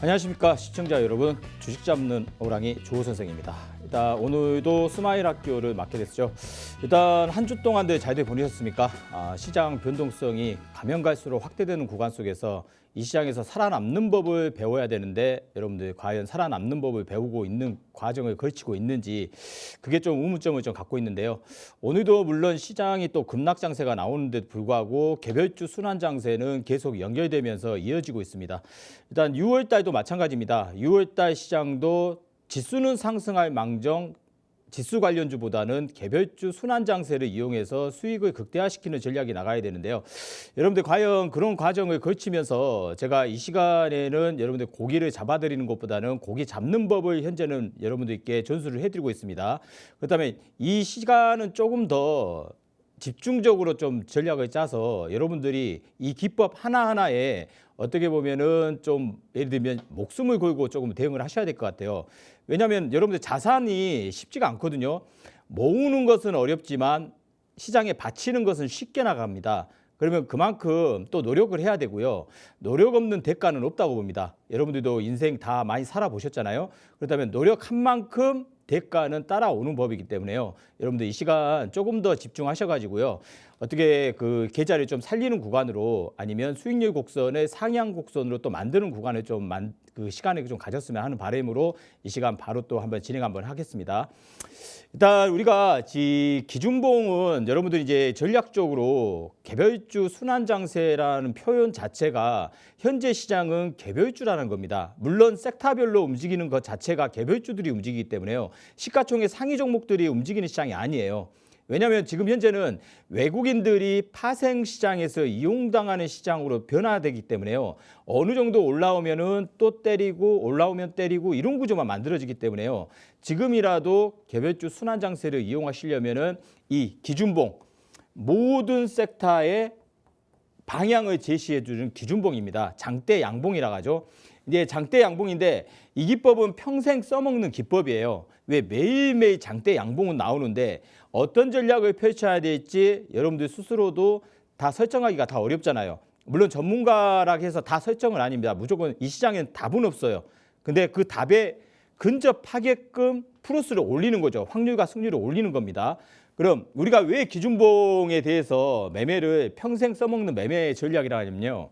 안녕하십니까 시청자 여러분, 주식 잡는 호랑이 조호 선생입니다. 일단 오늘도 스마일 학교를 맡게 됐죠. 일단 한 주 동안들 잘들 보내셨습니까? 시장 변동성이 가면 갈수록 확대되는 구간 속에서 이 시장에서 살아남는 법을 배워야 되는데 여러분들 과연 살아남는 법을 배우고 있는 과정을 거치고 있는지 그게 좀 의문점을 좀 갖고 있는데요. 오늘도 물론 시장이 또 급락 장세가 나오는데도 불구하고 개별주 순환 장세는 계속 연결되면서 이어지고 있습니다. 일단 6월 달도 마찬가지입니다. 6월 달 시장도 지수는 상승할 망정 지수 관련주보다는 개별주 순환 장세를 이용해서 수익을 극대화시키는 전략이 나가야 되는데요. 여러분들 과연 그런 과정을 거치면서 제가 이 시간에는 여러분들 고기를 잡아드리는 것보다는 고기 잡는 법을 현재는 여러분들께 전수를 해드리고 있습니다. 그렇다면 이 시간은 조금 더 집중적으로 좀 전략을 짜서 여러분들이 이 기법 하나하나에 어떻게 보면은 좀 예를 들면 목숨을 걸고 조금 대응을 하셔야 될 것 같아요. 왜냐하면 여러분들 자산이 쉽지가 않거든요. 모으는 것은 어렵지만 시장에 바치는 것은 쉽게 나갑니다. 그러면 그만큼 또 노력을 해야 되고요. 노력 없는 대가는 없다고 봅니다. 여러분들도 인생 다 많이 살아보셨잖아요. 그렇다면 노력한 만큼 대가는 따라오는 법이기 때문에요. 여러분들 이 시간 조금 더 집중하셔가지고요. 어떻게 그 계좌를 좀 살리는 구간으로 아니면 수익률 곡선을 상향 곡선으로 또 만드는 구간을 좀 그 시간을 좀 가졌으면 하는 바람으로 이 시간 바로 또 한번 진행 한번 하겠습니다. 일단 우리가 기준봉은 여러분들이 이제 전략적으로 개별주 순환 장세라는 표현 자체가 현재 시장은 개별주라는 겁니다. 물론 섹터별로 움직이는 것 자체가 개별주들이 움직이기 때문에요. 시가총액 상위 종목들이 움직이는 시장이 아니에요. 왜냐하면 지금 현재는 외국인들이 파생 시장에서 이용당하는 시장으로 변화되기 때문에요. 어느 정도 올라오면은 또 때리고 올라오면 때리고 이런 구조만 만들어지기 때문에요. 지금이라도 개별주 순환 장세를 이용하시려면은 이 기준봉 모든 섹터의 방향을 제시해 주는 기준봉입니다. 장대 양봉이라고 하죠. 이제 장대 양봉인데 이 기법은 평생 써먹는 기법이에요. 왜 매일매일 장대 양봉은 나오는데 어떤 전략을 펼쳐야 될지 여러분들 스스로도 다 설정하기가 다 어렵잖아요. 물론 전문가라고 해서 다 설정은 아닙니다. 무조건 이 시장엔 답은 없어요. 근데 그 답에 근접하게끔 플러스를 올리는 거죠. 확률과 승률을 올리는 겁니다. 그럼 우리가 왜 기준봉에 대해서 매매를 평생 써먹는 매매 전략이라 하냐면요.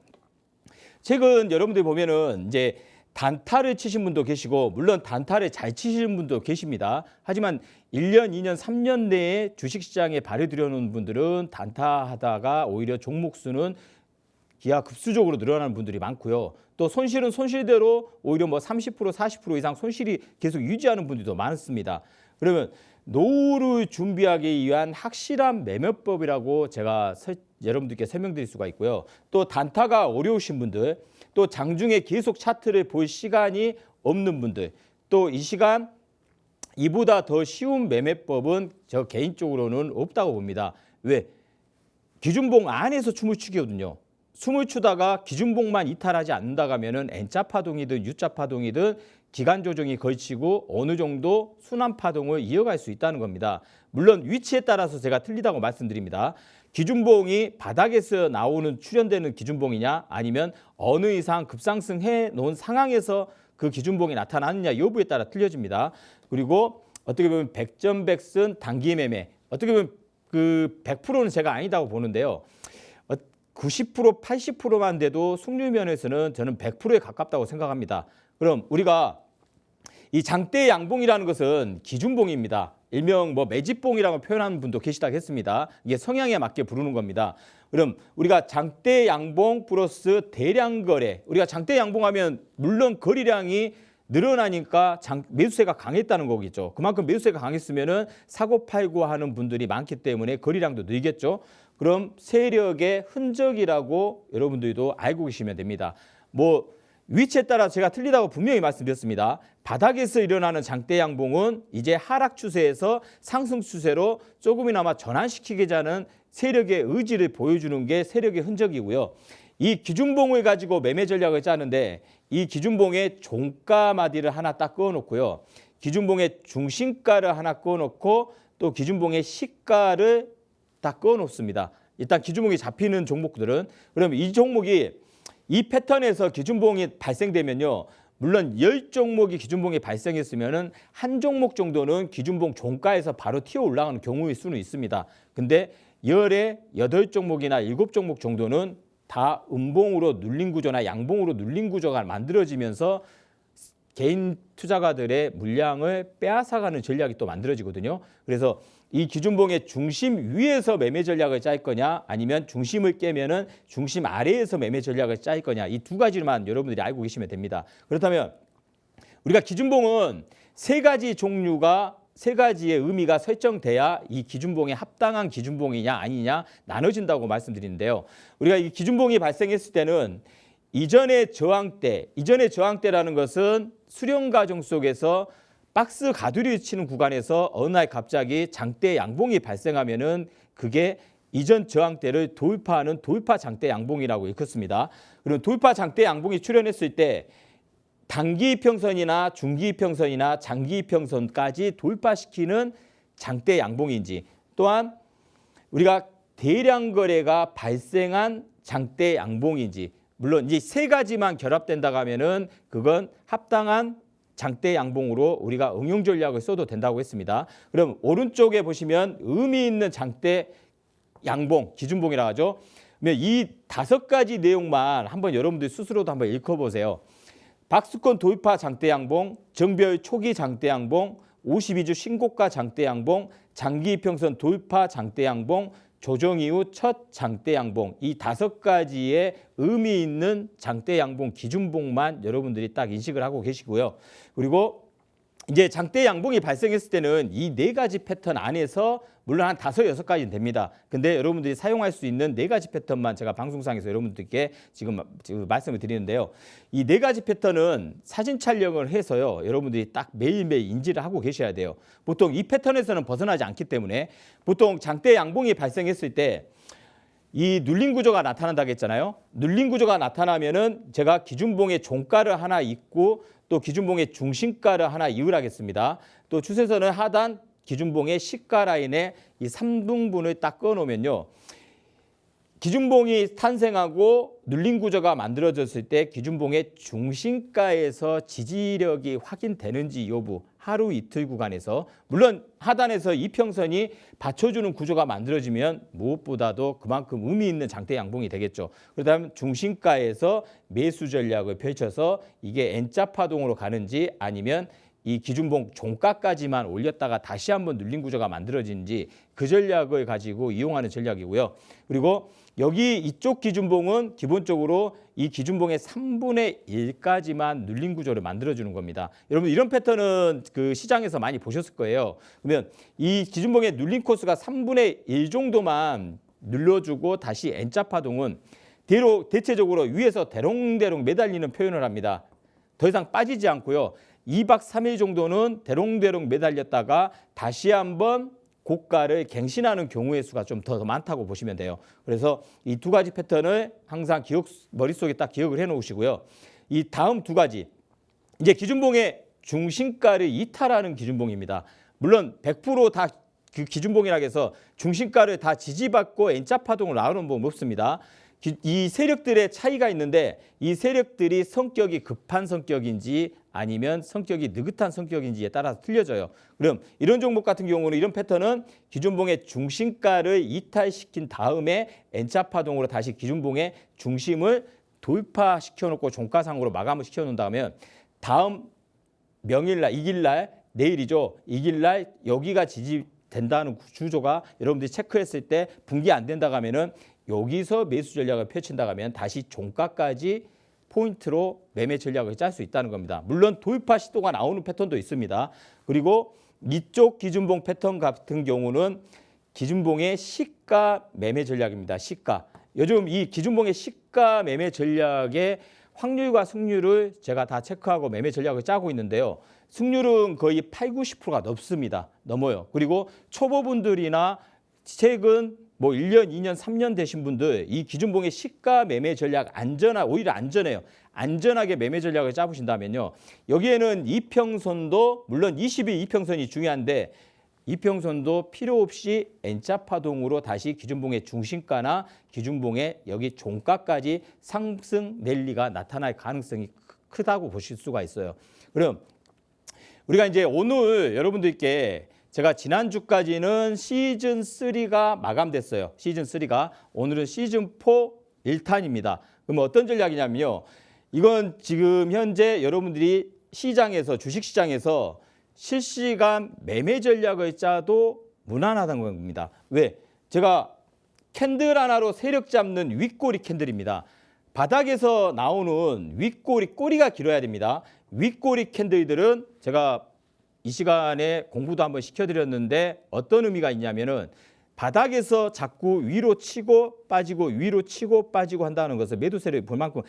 최근 여러분들 보면은 이제 단타를 치신 분도 계시고 물론 단타를 잘 치시는 분도 계십니다. 하지만 1년, 2년, 3년 내에 주식시장에 발을 들여놓은 분들은 단타하다가 오히려 종목 수는 기하급수적으로 늘어나는 분들이 많고요. 또 손실은 손실대로 오히려 뭐 30%, 40% 이상 손실이 계속 유지하는 분들도 많습니다. 그러면 노후를 준비하기 위한 확실한 매매법이라고 제가 여러분들께 설명드릴 수가 있고요. 또 단타가 어려우신 분들, 또 장중에 계속 차트를 볼 시간이 없는 분들, 또 이 시간 이보다 더 쉬운 매매법은 저 개인적으로는 없다고 봅니다. 왜? 기준봉 안에서 춤을 추거든요. 춤을 추다가 기준봉만 이탈하지 않는다고 하면은 N자 파동이든 U자 파동이든 기간 조정이 걸치고 어느 정도 순환 파동을 이어갈 수 있다는 겁니다. 물론 위치에 따라서 제가 틀리다고 말씀드립니다. 기준봉이 바닥에서 나오는 출현되는 기준봉이냐 아니면 어느 이상 급상승해 놓은 상황에서 그 기준봉이 나타나느냐 여부에 따라 틀려집니다. 그리고 어떻게 보면 백전백승 단기 매매, 어떻게 보면 그 100%는 제가 아니다고 보는데요. 90%, 80%만 돼도 승률 면에서는 저는 100%에 가깝다고 생각합니다. 그럼 우리가 이 장대 양봉이라는 것은 기준봉입니다. 일명 뭐 매집봉이라고 표현하는 분도 계시다고 했습니다. 이게 성향에 맞게 부르는 겁니다. 그럼 우리가 장대 양봉 플러스 대량 거래. 우리가 장대 양봉하면 물론 거래량이 늘어나니까 매수세가 강했다는 거겠죠. 그만큼 매수세가 강했으면은 사고 팔고 하는 분들이 많기 때문에 거래량도 늘겠죠. 그럼 세력의 흔적이라고 여러분들도 알고 계시면 됩니다. 뭐 위치에 따라 제가 틀리다고 분명히 말씀드렸습니다. 바닥에서 일어나는 장대 양봉은 이제 하락 추세에서 상승 추세로 조금이나마 전환시키고자 하는 세력의 의지를 보여주는 게 세력의 흔적이고요. 이 기준봉을 가지고 매매 전략을 짜는데 이 기준봉에 종가 마디를 하나 딱 그어놓고요. 기준봉에 중심가를 하나 그어놓고 또 기준봉에 시가를 딱 그어놓습니다. 일단 기준봉이 잡히는 종목들은 그러면 이 종목이 이 패턴에서 기준봉이 발생되면요. 물론 10종목이 기준봉이 발생했으면은 한 종목 정도는 기준봉 종가에서 바로 튀어 올라가는 경우일 수는 있습니다. 근데 열에 8종목이나 7종목 정도는 다 음봉으로 눌린 구조나 양봉으로 눌린 구조가 만들어지면서 개인 투자가들의 물량을 빼앗아가는 전략이 또 만들어지거든요. 그래서 이 기준봉의 중심 위에서 매매 전략을 짤 거냐 아니면 중심을 깨면은 중심 아래에서 매매 전략을 짤 거냐 이 두 가지만 여러분들이 알고 계시면 됩니다. 그렇다면 우리가 기준봉은 세 가지의 의미가 설정돼야 이 기준봉에 합당한 기준봉이냐 아니냐 나눠진다고 말씀드리는데요. 우리가 이 기준봉이 발생했을 때는 이전의 저항대라는 것은 수렴 과정 속에서 박스 가두리를 치는 구간에서 어느 날 갑자기 장대 양봉이 발생하면은 그게 이전 저항대를 돌파하는 돌파 장대 양봉이라고 일컫습니다. 그럼 돌파 장대 양봉이 출현했을 때 단기 이평선이나 중기 이평선이나 장기 이평선까지 돌파시키는 장대 양봉인지 또한 우리가 대량 거래가 발생한 장대 양봉인지 물론 이제 세 가지만 결합된다고 하면은 그건 합당한 장대 양봉으로 우리가 응용 전략을 써도 된다고 했습니다. 그럼 오른쪽에 보시면 의미 있는 장대 양봉, 기준봉이라고 하죠. 이 5가지 내용만 한번 여러분들 스스로도 한번 읽어보세요. 박스권 돌파 장대 양봉, 정별 초기 장대 양봉, 52주 신고가 장대 양봉, 장기 이평선 돌파 장대 양봉, 조정 이후 첫 장대 양봉 이 5가지의 의미 있는 장대 양봉 기준봉만 여러분들이 딱 인식을 하고 계시고요. 그리고 이제 장대 양봉이 발생했을 때는 이 4가지 패턴 안에서 물론 한 5, 6가지는 됩니다. 근데 여러분들이 사용할 수 있는 4가지 패턴만 제가 방송상에서 여러분들께 지금 말씀을 드리는데요. 이 4가지 패턴은 사진 촬영을 해서요. 여러분들이 딱 매일매일 인지를 하고 계셔야 돼요. 보통 이 패턴에서는 벗어나지 않기 때문에 보통 장대 양봉이 발생했을 때 이 눌린 구조가 나타난다고 했잖아요. 눌린 구조가 나타나면은 제가 기준봉의 종가를 하나 읽고 또 기준봉의 중심가를 하나 이을하겠습니다. 또 추세선은 하단 기준봉의 시가 라인에 이 3등분을 딱 꺼놓으면요. 기준봉이 탄생하고 눌린 구조가 만들어졌을 때 기준봉의 중심가에서 지지력이 확인되는지 여부 하루 이틀 구간에서 물론 하단에서 이평선이 받쳐주는 구조가 만들어지면 무엇보다도 그만큼 의미 있는 장대 양봉이 되겠죠. 그렇다면 중심가에서 매수 전략을 펼쳐서 이게 N자 파동으로 가는지 아니면 이 기준봉 종가까지만 올렸다가 다시 한번 눌린 구조가 만들어진지 그 전략을 가지고 이용하는 전략이고요. 그리고 여기 이쪽 기준봉은 기본적으로 이 기준봉의 3분의 1까지만 눌린 구조를 만들어주는 겁니다. 여러분 이런 패턴은 그 시장에서 많이 보셨을 거예요. 그러면 이 기준봉의 눌린 코스가 3분의 1 정도만 눌러주고 다시 N자 파동은 대체적으로 위에서 대롱대롱 매달리는 표현을 합니다. 더 이상 빠지지 않고요. 2박 3일 정도는 대롱대롱 매달렸다가 다시 한번 고가를 갱신하는 경우의 수가 좀 더 많다고 보시면 돼요. 그래서 이 2가지 패턴을 항상 머릿속에 딱 기억을 해놓으시고요. 이 다음 2가지 이제 기준봉의 중심가를 이탈하는 기준봉입니다. 물론 100% 다 그 기준봉이라고 해서 중심가를 다 지지받고 N자 파동을 나오는 법 없습니다. 이 세력들의 차이가 있는데 이 세력들이 성격이 급한 성격인지 아니면 성격이 느긋한 성격인지에 따라서 틀려져요. 그럼 이런 종목 같은 경우는 이런 패턴은 기준봉의 중심가를 이탈시킨 다음에 N자 파동으로 다시 기준봉의 중심을 돌파시켜놓고 종가상으로 마감을 시켜놓는다면 다음 명일날, 이길날, 내일이죠. 이길날 여기가 지지된다는 구조가 여러분들이 체크했을 때 붕괴 안 된다고 하면은 여기서 매수 전략을 펼친다고 하면 다시 종가까지 포인트로 매매 전략을 짤 수 있다는 겁니다. 물론 돌파 시도가 나오는 패턴도 있습니다. 그리고 이쪽 기준봉 패턴 같은 경우는 기준봉의 시가 매매 전략입니다. 시가. 요즘 이 기준봉의 시가 매매 전략의 확률과 승률을 제가 다 체크하고 매매 전략을 짜고 있는데요. 승률은 거의 8, 90%가 넘습니다. 넘어요. 그리고 초보분들이나 최근 1년, 2년, 3년 되신 분들 이 기준봉의 시가 매매 전략 오히려 안전해요. 안전하게 매매 전략을 짜보신다면요. 여기에는 이평선도 물론 20일 이평선이 중요한데 이평선도 필요 없이 N자 파동으로 다시 기준봉의 중심가나 기준봉의 여기 종가까지 상승 랠리가 나타날 가능성이 크다고 보실 수가 있어요. 그럼 우리가 이제 오늘 여러분들께 제가 지난주까지는 시즌 3가 마감됐어요. 시즌 3가 오늘은 시즌 4 1탄입니다. 그럼 어떤 전략이냐면요. 이건 지금 현재 여러분들이 시장에서 주식시장에서 실시간 매매 전략을 짜도 무난하다는 겁니다. 왜? 제가 캔들 하나로 세력 잡는 윗꼬리 캔들입니다. 바닥에서 나오는 윗꼬리, 꼬리가 길어야 됩니다. 윗꼬리 캔들들은 제가 이 시간에 공부도 한번 시켜드렸는데 어떤 의미가 있냐면은 바닥에서 자꾸 위로 치고 빠지고 위로 치고 빠지고 한다는 것을 매도세를 볼 만큼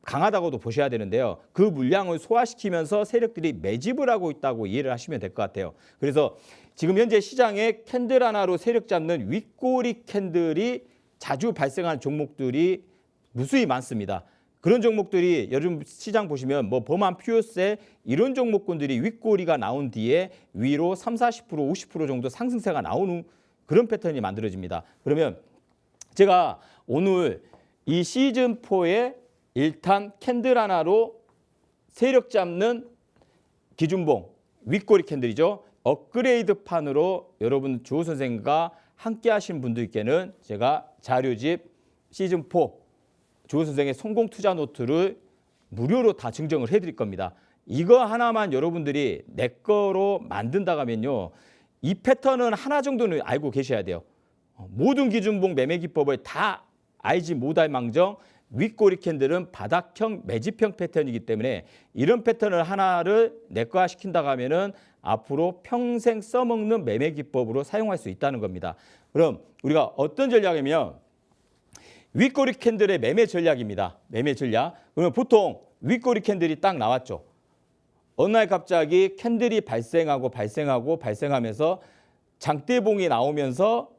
강하다고도 보셔야 되는데요. 그 물량을 소화시키면서 세력들이 매집을 하고 있다고 이해를 하시면 될 것 같아요. 그래서 지금 현재 시장에 캔들 하나로 세력 잡는 윗꼬리 캔들이 자주 발생하는 종목들이 무수히 많습니다. 그런 종목들이 여러분 시장 보시면 뭐 범한 퓨어세 이런 종목군들이 윗꼬리가 나온 뒤에 위로 30, 40%, 50% 정도 상승세가 나오는 그런 패턴이 만들어집니다. 그러면 제가 오늘 이 시즌4의 1탄 캔들 하나로 세력 잡는 기준봉 윗꼬리 캔들이죠. 업그레이드 판으로 여러분 주호 선생님과 함께 하신 분들께는 제가 자료집 시즌4 주호 선생의 성공 투자 노트를 무료로 다 증정을 해드릴 겁니다. 이거 하나만 여러분들이 내 거로 만든다고 하면요. 이 패턴은 하나 정도는 알고 계셔야 돼요. 모든 기준봉 매매 기법을 다 알지 못할 망정 윗꼬리 캔들은 바닥형 매집형 패턴이기 때문에 이런 패턴을 하나를 내꺼화 시킨다고 하면은 앞으로 평생 써먹는 매매 기법으로 사용할 수 있다는 겁니다. 그럼 우리가 어떤 전략이면 윗꼬리 캔들의 매매 전략입니다. 매매 전략. 그러면 보통 윗꼬리 캔들이 딱 나왔죠. 어느 날 갑자기 캔들이 발생하면서 장대봉이 나오면서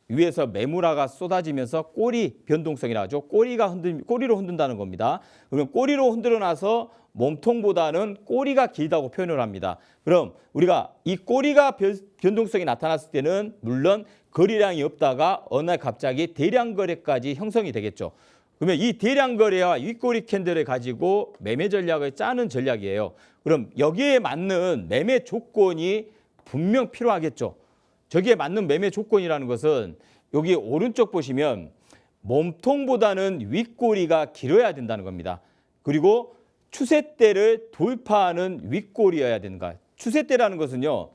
위에서 매물화가 쏟아지면서 꼬리 변동성이라고 하죠. 꼬리로 흔든다는 겁니다. 그러면 꼬리로 흔들어 놔서 몸통보다는 꼬리가 길다고 표현을 합니다. 그럼 우리가 이 꼬리가 변동성이 나타났을 때는 물론 거래량이 없다가 어느 날 갑자기 대량 거래까지 형성이 되겠죠. 그러면 이 대량 거래와 윗꼬리 캔들을 가지고 매매 전략을 짜는 전략이에요. 그럼 여기에 맞는 매매 조건이 분명 필요하겠죠. 저기에 맞는 매매 조건이라는 것은 여기 오른쪽 보시면 몸통보다는 윗꼬리가 길어야 된다는 겁니다. 그리고 추세대를 돌파하는 윗꼬리여야 되는가. 추세대라는 것은요.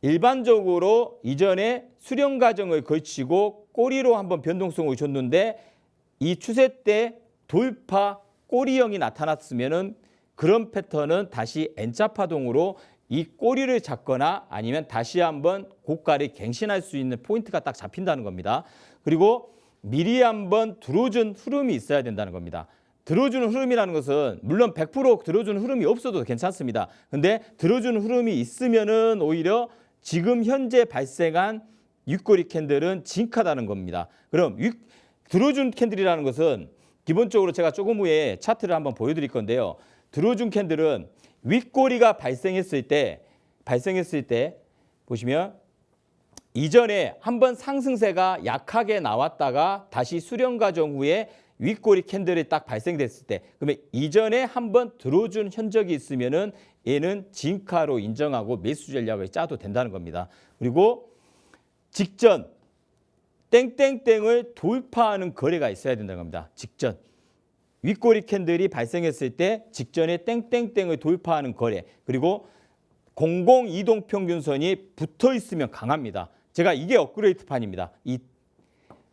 일반적으로 이전에 수렴 과정을 거치고 꼬리로 한번 변동성을 줬는데 이 추세대 돌파 꼬리형이 나타났으면은 그런 패턴은 다시 N자 파동으로 이 꼬리를 잡거나 아니면 다시 한번 고가를 갱신할 수 있는 포인트가 딱 잡힌다는 겁니다. 그리고 미리 한번 들어준 흐름이 있어야 된다는 겁니다. 들어주는 흐름이라는 것은 물론 100% 들어주는 흐름이 없어도 괜찮습니다. 근데 들어주는 흐름이 있으면은 오히려 지금 현재 발생한 윗꼬리 캔들은 징크하다는 겁니다. 그럼 들어준 캔들이라는 것은 기본적으로 제가 조금 후에 차트를 한번 보여드릴 건데요. 들어준 캔들은 윗꼬리가 발생했을 때 보시면 이전에 한번 상승세가 약하게 나왔다가 다시 수렴 과정 후에 윗꼬리 캔들이 딱 발생됐을 때 그러면 이전에 한번 들어준 흔적이 있으면은 얘는 진가로 인정하고 매수 전략을 짜도 된다는 겁니다. 그리고 직전 땡땡땡을 돌파하는 거래가 있어야 된다는 겁니다. 직전. 윗꼬리 캔들이 발생했을 때 직전에 땡땡땡을 돌파하는 거래. 그리고 공공 이동평균선이 붙어 있으면 강합니다. 제가 이게 업그레이드 판입니다. 이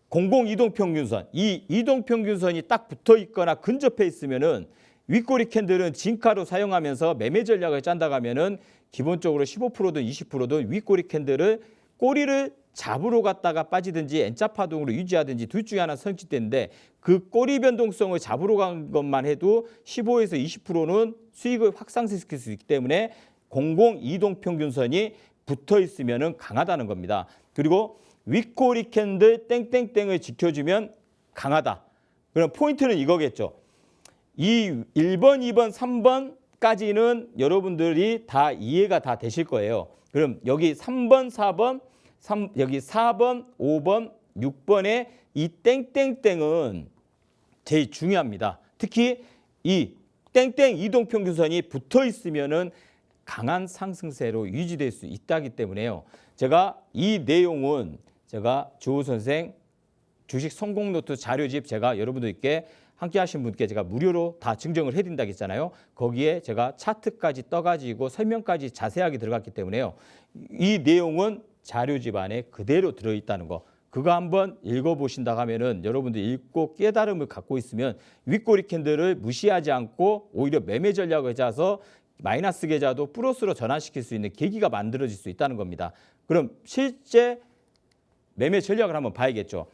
공공 이동평균선, 이 이동평균선이 딱 붙어 있거나 근접해 있으면은 윗꼬리 캔들은 진가로 사용하면서 매매 전략을 짠다고 하면은 기본적으로 15%든 20%든 윗꼬리 캔들을 꼬리를 잡으러 갔다가 빠지든지 N자 파동으로 유지하든지 둘 중에 하나 성취되는데 그 꼬리 변동성을 잡으러 간 것만 해도 15에서 20%는 수익을 확산시킬 수 있기 때문에 공공 이동평균선이 붙어 있으면 강하다는 겁니다. 그리고 윗꼬리 캔들 땡땡땡을 지켜주면 강하다. 그럼 포인트는 이거겠죠. 이 1번, 2번, 3번까지는 여러분들이 다 이해가 다 되실 거예요. 그럼 여기 3번, 4번, 여기 4번, 5번, 6번의 이 땡땡땡은 제일 중요합니다. 특히 이 땡땡 이동평균선이 붙어 있으면은 강한 상승세로 유지될 수 있다기 때문에요. 제가 이 내용은 제가 주호 선생 주식 성공 노트 자료집 제가 여러분들께 함께 하신 분께 제가 무료로 다 증정을 해드린다고 했잖아요. 거기에 제가 차트까지 떠가지고 설명까지 자세하게 들어갔기 때문에요. 이 내용은 자료집 안에 그대로 들어있다는 거. 그거 한번 읽어보신다고 하면은 여러분들 읽고 깨달음을 갖고 있으면 윗꼬리 캔들을 무시하지 않고 오히려 매매 전략을 짜서 마이너스 계좌도 플러스로 전환시킬 수 있는 계기가 만들어질 수 있다는 겁니다. 그럼 실제 매매 전략을 한번 봐야겠죠.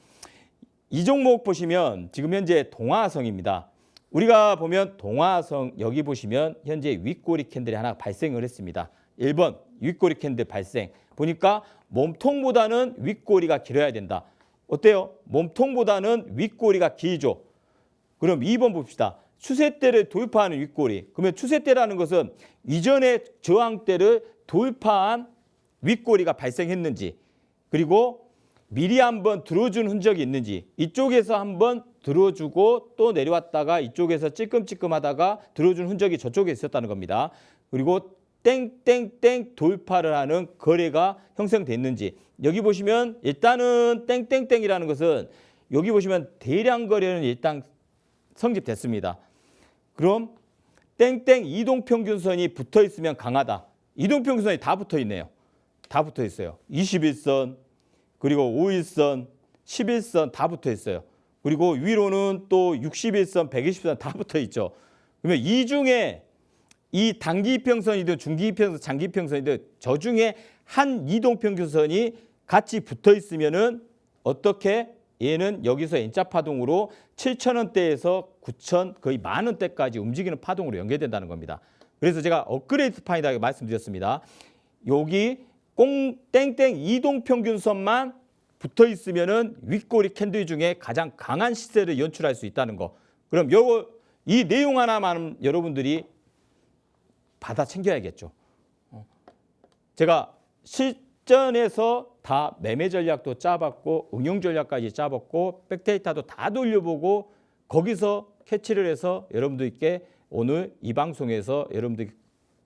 이 종목 보시면 지금 현재 동화성입니다. 우리가 보면 동화성 여기 보시면 현재 윗꼬리 캔들이 하나 발생을 했습니다. 1번 윗꼬리 캔들 발생. 보니까 몸통보다는 윗꼬리가 길어야 된다. 어때요? 몸통보다는 윗꼬리가 길죠. 그럼 2번 봅시다. 추세대를 돌파하는 윗꼬리. 그러면 추세대라는 것은 이전의 저항대를 돌파한 윗꼬리가 발생했는지, 그리고 미리 한번 들어준 흔적이 있는지, 이쪽에서 한번 들어주고 또 내려왔다가 이쪽에서 찔끔찔끔하다가 들어준 흔적이 저쪽에 있었다는 겁니다. 그리고 땡땡땡 돌파를 하는 거래가 형성됐는지, 여기 보시면 일단은 땡땡땡이라는 것은 여기 보시면 대량 거래는 일단 성립됐습니다. 그럼 땡땡 이동평균선이 붙어 있으면 강하다. 이동평균선이 다 붙어 있네요. 다 붙어 있어요. 21선, 그리고 5일선, 11선 다 붙어 있어요. 그리고 위로는 또 61선, 120선 다 붙어 있죠. 그러면 이 중에 이 단기이평선이든 중기이평선, 장기이평선이든 저 중에 한 이동평균선이 같이 붙어 있으면은 어떻게 얘는 여기서 N자 파동으로 7,000원대에서 9,000 거의 10,000원대까지 움직이는 파동으로 연결된다는 겁니다. 그래서 제가 업그레이드 판이라고 말씀드렸습니다. 여기 땡땡 이동평균선만 붙어 있으면은 윗꼬리 캔들 중에 가장 강한 시세를 연출할 수 있다는 거. 그럼 이 내용 하나만 여러분들이 받아 챙겨야겠죠. 제가 실전에서 다 매매 전략도 짜봤고 응용 전략까지 짜봤고 백데이터도 다 돌려보고 거기서 캐치를 해서 여러분들께 오늘 이 방송에서 여러분들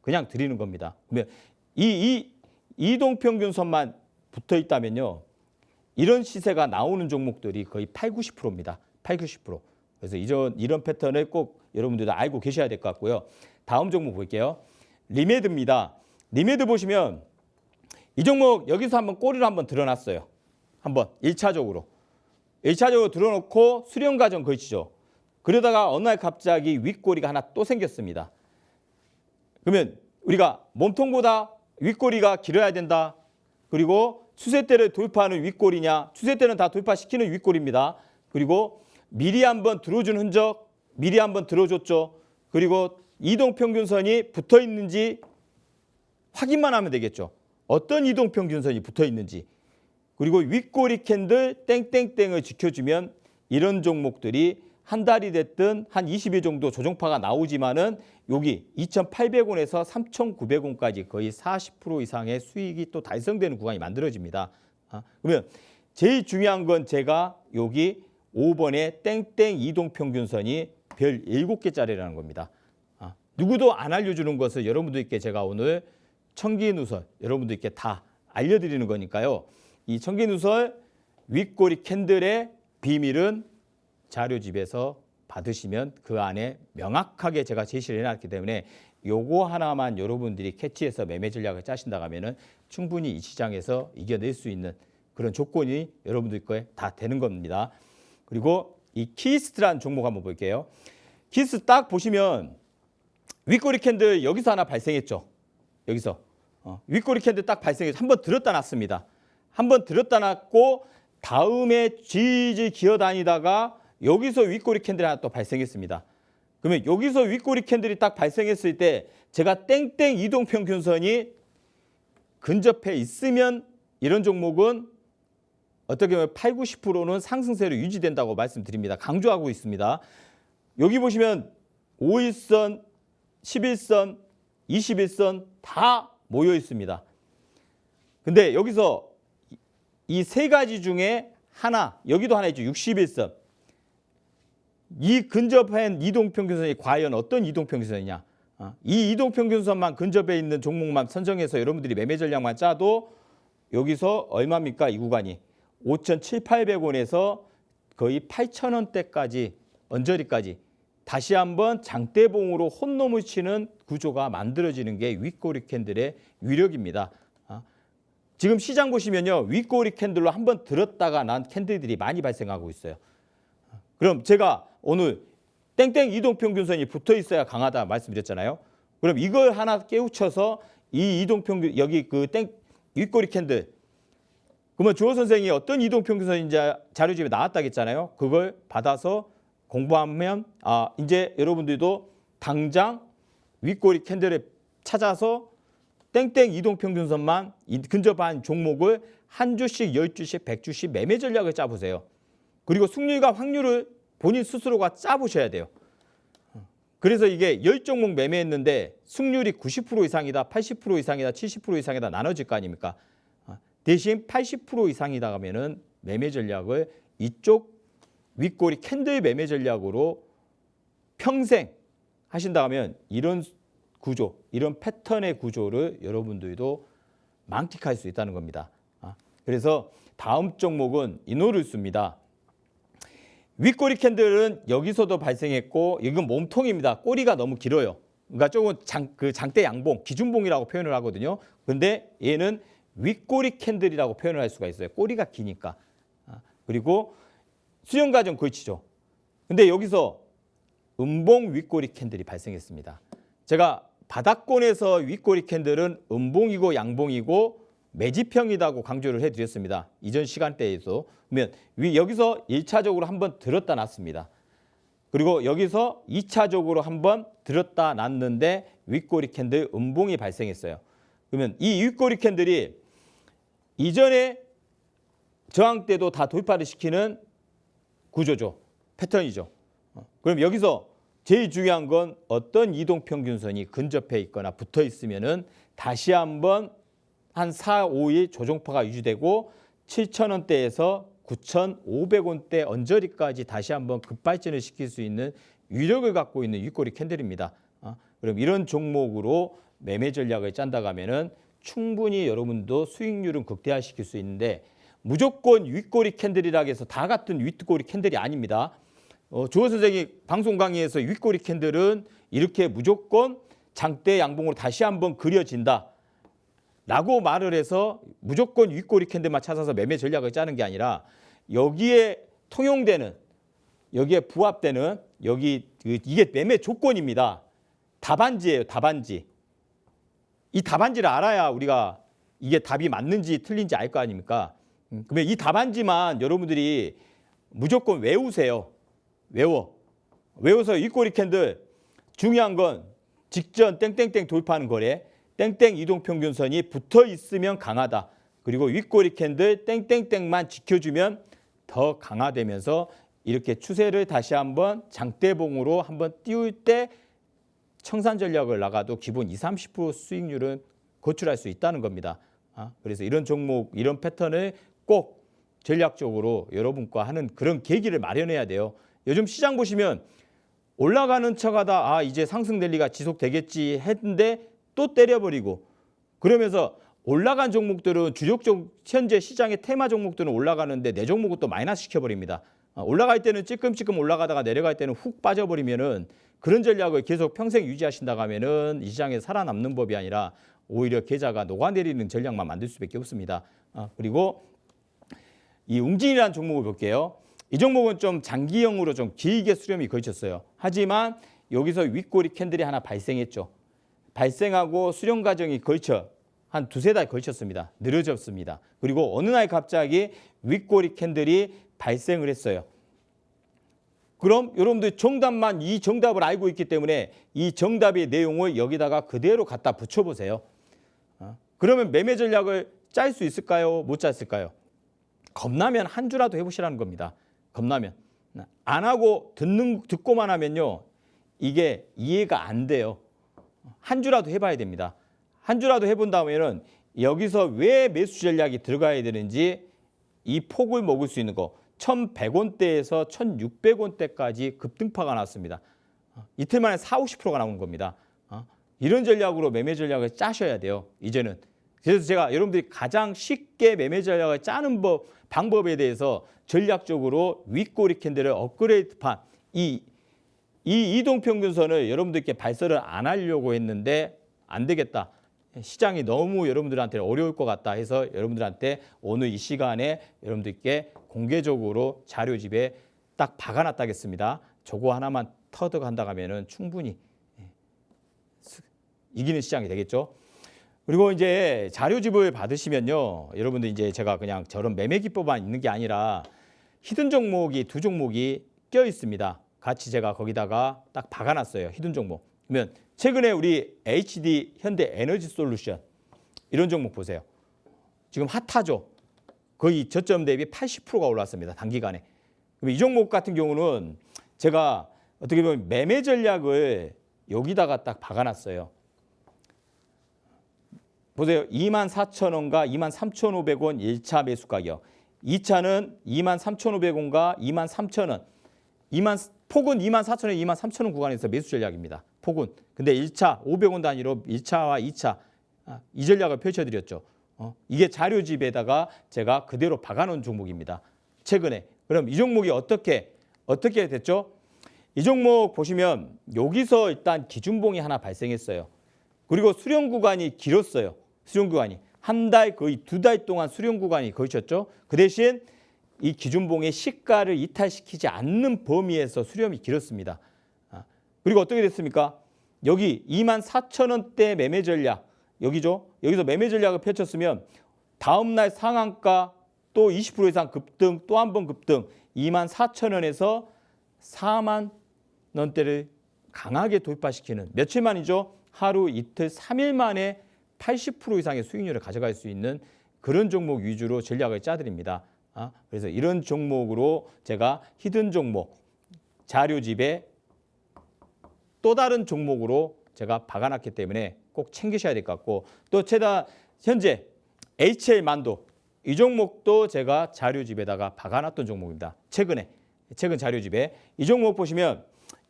그냥 드리는 겁니다. 그러면 이 이동평균선만 붙어 있다면요, 이런 시세가 나오는 종목들이 거의 80~90%입니다. 80~90%. 그래서 이런 패턴을 꼭 여러분들도 알고 계셔야 될 것 같고요. 다음 종목 볼게요. 리메드입니다. 리메드 보시면 이 종목 여기서 한번 꼬리를 한번 드러났어요. 한번 1차적으로 드러놓고 수렴 과정 거치죠. 그러다가 어느 날 갑자기 윗꼬리가 하나 또 생겼습니다. 그러면 우리가 몸통보다 윗꼬리가 길어야 된다. 그리고 추세대를 돌파하는 윗꼬리냐, 추세대는 다 돌파시키는 윗꼬리입니다. 그리고 미리 한번 들어준 흔적, 미리 한번 들어줬죠. 그리고 이동평균선이 붙어 있는지 확인만 하면 되겠죠. 어떤 이동평균선이 붙어 있는지. 그리고 윗꼬리 캔들 땡땡땡을 지켜주면 이런 종목들이 한 달이 됐든 한 20일 정도 조정파가 나오지만은 여기 2,800원에서 3,900원까지 거의 40% 이상의 수익이 또 달성되는 구간이 만들어집니다. 그러면 제일 중요한 건 제가 여기 5번의 땡땡 이동평균선이 별 7개짜리라는 겁니다. 누구도 안 알려주는 것을 여러분들께 제가 오늘 청기누설 여러분들께 다 알려드리는 거니까요. 이 청기누설 윗꼬리 캔들의 비밀은 자료집에서 받으시면 그 안에 명확하게 제가 제시를 해놨기 때문에 요거 하나만 여러분들이 캐치해서 매매 전략을 짜신다고 하면은 충분히 이 시장에서 이겨낼 수 있는 그런 조건이 여러분들 거에 다 되는 겁니다. 그리고 이 키스트라는 종목 한번 볼게요. 키스 딱 보시면 윗꼬리 캔들 여기서 하나 발생했죠. 여기서 윗꼬리 캔들 딱 발생해서 한번 들었다 놨습니다. 한번 들었다 놨고 다음에 질질 기어다니다가 여기서 윗꼬리 캔들이 하나 또 발생했습니다. 그러면 여기서 윗꼬리 캔들이 딱 발생했을 때 제가 땡땡 이동평균선이 근접해 있으면 이런 종목은 어떻게 보면 80~90%는 상승세로 유지된다고 말씀드립니다. 강조하고 있습니다. 여기 보시면 5일선, 11선, 21선 다 모여 있습니다. 근데 여기서 이 세 가지 중에 하나, 여기도 하나 있죠. 61선. 이 근접한 이동평균선이 과연 어떤 이동평균선이냐. 이 이동평균선만 근접해 있는 종목만 선정해서 여러분들이 매매 전략만 짜도 여기서 얼마입니까? 이 구간이 5,700~800원에서 거의 8,000원대까지 언저리까지 다시 한번 장대봉으로 혼놈을 치는 구조가 만들어지는 게 윗꼬리 캔들의 위력입니다. 지금 시장 보시면요. 윗꼬리 캔들로 한번 들었다가 난 캔들들이 많이 발생하고 있어요. 그럼 제가 오늘 땡땡 이동평균선이 붙어 있어야 강하다 말씀드렸잖아요. 그럼 이걸 하나 깨우쳐서 이 이동평균 여기 그 윗꼬리 캔들 그러면 주호 선생이 어떤 이동평균선인지 자료집에 나왔다겠잖아요. 그걸 받아서 공부하면 이제 여러분들도 당장 윗꼬리 캔들을 찾아서 땡땡 이동평균선만 근접한 종목을 한 주씩 10주씩 100주씩 매매 전략을 짜보세요. 그리고 승률과 확률을 본인 스스로가 짜보셔야 돼요. 그래서 이게 10종목 매매했는데 승률이 90% 이상이다, 80% 이상이다, 70% 이상이다 나눠질 거 아닙니까? 대신 80% 이상이다 하면은 매매 전략을 이쪽 윗꼬리 캔들 매매 전략으로 평생 하신다 하면 이런 구조, 이런 패턴의 구조를 여러분들도 만끽할 수 있다는 겁니다. 그래서 다음 종목은 이노룰스입니다. 윗꼬리 캔들은 여기서도 발생했고 이건 몸통입니다. 꼬리가 너무 길어요. 그러니까 조금 장대 양봉, 기준봉이라고 표현을 하거든요. 근데 얘는 윗꼬리 캔들이라고 표현을 할 수가 있어요. 꼬리가 기니까. 그리고 수렴 과정 걸치죠. 근데 여기서 음봉 윗꼬리 캔들이 발생했습니다. 제가 바닥권에서 윗꼬리 캔들은 음봉이고 양봉이고 매집형이라고 강조를 해드렸습니다. 이전 시간대에서. 그러면 여기서 1차적으로 한번 들었다 놨습니다. 그리고 여기서 2차적으로 한번 들었다 놨는데 윗꼬리 캔들 음봉이 발생했어요. 그러면 이 윗꼬리 캔들이 이전에 저항 때도 다 돌파를 시키는 구조죠. 패턴이죠. 그럼 여기서 제일 중요한 건 어떤 이동평균선이 근접해 있거나 붙어 있으면은 다시 한번 한 4, 5일 조정파가 유지되고 7,000원대에서 9,500원대 언저리까지 다시 한번 급발진을 시킬 수 있는 위력을 갖고 있는 윗꼬리 캔들입니다. 그럼 이런 종목으로 매매 전략을 짠다고 하면은 충분히 여러분도 수익률은 극대화시킬 수 있는데 무조건 윗꼬리 캔들이라고 해서 다 같은 윗꼬리 캔들이 아닙니다. 주호 선생이 방송 강의에서 윗꼬리 캔들은 이렇게 무조건 장대 양봉으로 다시 한번 그려진다 라고 말을 해서 무조건 윗꼬리 캔들만 찾아서 매매 전략을 짜는 게 아니라 여기에 통용되는 여기에 부합되는 이게 매매 조건입니다. 답안지예요. 답안지. 이 답안지를 알아야 우리가 이게 답이 맞는지 틀린지 알 거 아닙니까? 그러면 이 답안지만 여러분들이 무조건 외우세요. 외워서 윗꼬리 캔들 중요한 건 직전 땡땡땡 돌파하는 거래. 땡땡 이동평균선이 붙어 있으면 강하다. 그리고 윗꼬리 캔들 땡땡땡만 지켜주면 더 강화되면서 이렇게 추세를 다시 한번 장대봉으로 한번 띄울 때 청산 전략을 나가도 기본 20~30% 수익률은 고출할 수 있다는 겁니다. 그래서 이런 종목, 이런 패턴을 꼭 전략적으로 여러분과 하는 그런 계기를 마련해야 돼요. 요즘 시장 보시면 올라가는 척하다 이제 상승 랠리가 지속되겠지 했는데 또 때려버리고 그러면서 올라간 종목들은 현재 시장의 테마 종목들은 올라가는데 내 종목은 또 마이너스 시켜버립니다. 올라갈 때는 찔끔찔끔 올라가다가 내려갈 때는 훅 빠져버리면은 그런 전략을 계속 평생 유지하신다고 하면은 이 시장에 살아남는 법이 아니라 오히려 계좌가 녹아내리는 전략만 만들 수밖에 없습니다. 그리고 이 웅진이라는 종목을 볼게요. 이 종목은 좀 장기형으로 좀 길게 수렴이 걸쳤어요. 하지만 여기서 윗꼬리 캔들이 하나 발생했죠. 발생하고 수렴 과정이 걸쳐 한 2~3달 걸쳤습니다. 늘어졌습니다. 그리고 어느 날 갑자기 윗꼬리 캔들이 발생을 했어요. 그럼 여러분들 이 정답을 알고 있기 때문에 이 정답의 내용을 여기다가 그대로 갖다 붙여보세요. 그러면 매매 전략을 짤 수 있을까요? 못 짰을까요? 겁나면 한 주라도 해보시라는 겁니다. 겁나면. 안 하고 듣고만 하면요. 이게 이해가 안 돼요. 한 주라도 해봐야 됩니다. 한 주라도 해본 다음에는 여기서 왜 매수 전략이 들어가야 되는지 이 폭을 먹을 수 있는 거. 1,100원대에서 1,600원대까지 급등파가 나왔습니다. 이틀 만에 40~50%가 나온 겁니다. 이런 전략으로 매매 전략을 짜셔야 돼요. 이제는. 그래서 제가 여러분들이 가장 쉽게 매매 전략을 짜는 방법에 대해서 전략적으로 윗꼬리 캔들을 업그레이드판 이 이동평균선을 여러분들께 발설을 안 하려고 했는데 안 되겠다. 시장이 너무 여러분들한테 어려울 것 같다 해서 여러분들한테 오늘 이 시간에 여러분들께 공개적으로 자료집에 딱 박아놨다겠습니다. 저거 하나만 터득한다 하면은 충분히 이기는 시장이 되겠죠. 그리고 이제 자료집을 받으시면요, 여러분들 이제 제가 그냥 저런 매매 기법만 있는 게 아니라 히든 종목이 2종목이 껴 있습니다. 같이 제가 거기다가 딱 박아놨어요. 히든 종목. 그러면 최근에 우리 HD 현대 에너지 솔루션 이런 종목 보세요. 지금 핫하죠. 거의 저점 대비 80%가 올랐습니다. 단기간에. 그럼 이 종목 같은 경우는 제가 어떻게 보면 매매 전략을 여기다가 딱 박아놨어요. 보세요. 24,000원과 23,500원 1차 매수 가격. 2차는 23,500원과 23,000원. 폭은 24,000원, 23,000원 구간에서 매수 전략입니다. 폭은. 근데 1차 500원 단위로 1차와 2차 이 전략을 펼쳐드렸죠. 이게 자료집에다가 제가 그대로 박아놓은 종목입니다. 최근에. 그럼 이 종목이 어떻게 됐죠? 이 종목 보시면 여기서 일단 기준봉이 하나 발생했어요. 그리고 수렴 구간이 길었어요. 수렴 구간이. 한 달 거의 2달 동안 수렴 구간이 걸쳤죠. 그 대신 이 기준봉의 시가를 이탈시키지 않는 범위에서 수렴이 길었습니다. 그리고 어떻게 됐습니까? 여기 24,000원대 매매 전략, 여기죠. 여기서 매매 전략을 펼쳤으면 다음날 상한가 또 20% 이상 급등, 또 한 번 급등, 24,000원에서 4만 원대를 강하게 돌파시키는 며칠 만이죠. 하루, 이틀, 3일 만에 80% 이상의 수익률을 가져갈 수 있는 그런 종목 위주로 전략을 짜드립니다. 그래서 이런 종목으로 제가 히든 종목 자료집에 또 다른 종목으로 제가 박아놨기 때문에 꼭 챙기셔야 될 것 같고, 또 현재 HL 만도 이 종목도 제가 자료집에다가 박아놨던 종목입니다. 최근 자료집에 이 종목 보시면